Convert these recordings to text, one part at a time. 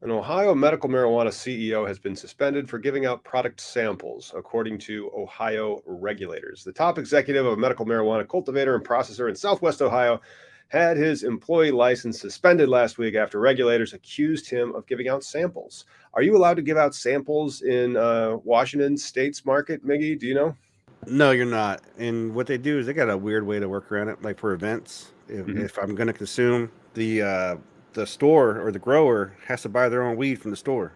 An Ohio medical marijuana CEO has been suspended for giving out product samples, according to Ohio regulators. The top executive of a medical marijuana cultivator and processor in Southwest Ohio had his employee license suspended last week after regulators accused him of giving out samples. Are you allowed to give out samples in Washington State's market, Miggy? Do you know? No, you're not. And what they do is they got a weird way to work around it. Like for events, Mm-hmm. if I'm going to consume, the store or the grower has to buy their own weed from the store,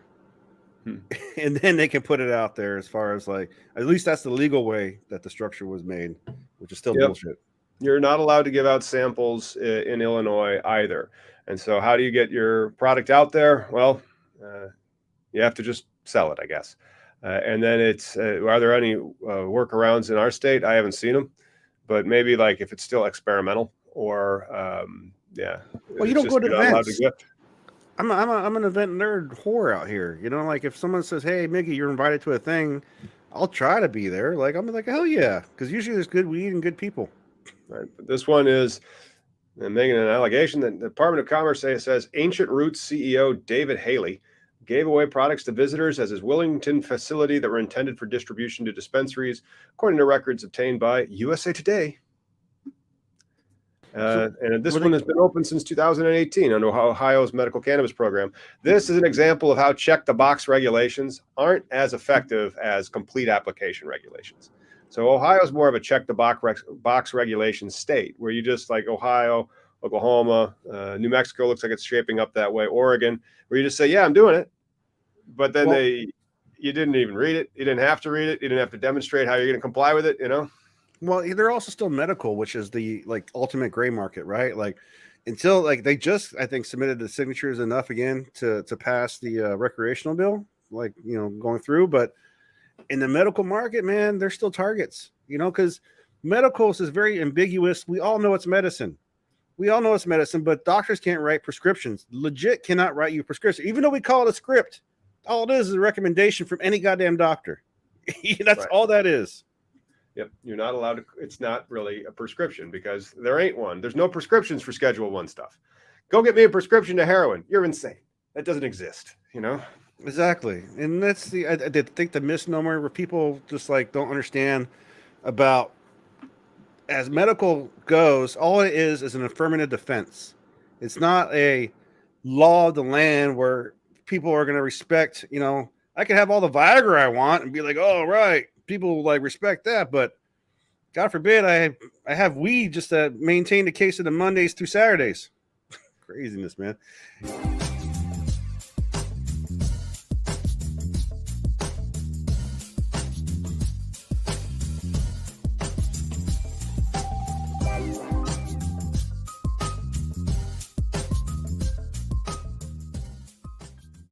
Hmm. and then they can put it out there. As far as like, at least that's the legal way that the structure was made, which is still Yep. bullshit. You're not allowed to give out samples in Illinois either. And so, how do you get your product out there? Well, you have to just sell it, I guess. And then are there any workarounds in our state? I haven't seen them, but maybe like if it's still experimental or yeah, Well, you it's don't just go to you're not allowed to events. gift. I'm an event nerd whore out here. You know, like if someone says, "Hey, Mickey, you're invited to a thing," I'll try to be there. Like I'm like, hell yeah, because usually there's good weed and good people. Right? But this one is making an allegation that the Department of Commerce says Ancient Roots CEO David Haley gave away products to visitors as his Willington facility that were intended for distribution to dispensaries, according to records obtained by USA Today. So And this were one they? has been open since 2018 under Ohio's medical cannabis program. This is an example of how check the box regulations aren't as effective as complete application regulations. So Ohio is more of a check the box regulation state where you just like Ohio, Oklahoma, New Mexico looks like it's shaping up that way. Oregon, where you just say, yeah, I'm doing it. But then Well, you didn't even read it. You didn't have to read it. You didn't have to demonstrate how you're going to comply with it, you know? well, they're also still medical, which is the like ultimate gray market, right? Like until like they just I think submitted the signatures enough again to pass the recreational bill, like going through, but in the medical market, man, they're still targets, because medicals is very ambiguous. We all know it's medicine. We all know it's medicine, but doctors can't write prescriptions. Legit cannot write you a prescription, even though we call it a script. All it is a recommendation from any goddamn doctor. That's Right. all that is. Yep, you're not allowed to. It's not really a prescription because there ain't one. There's no prescriptions for Schedule One stuff. Go get me a prescription to heroin. You're insane. That doesn't exist. You know. Exactly, and that's I think the misnomer where people just like don't understand about as medical goes. All it is an affirmative defense. It's not a law of the land where people are going to respect. I can have all the Viagra I want and be like, oh right, people like respect that, but God forbid I have weed just to maintain the case of the Mondays through Saturdays. Craziness, man.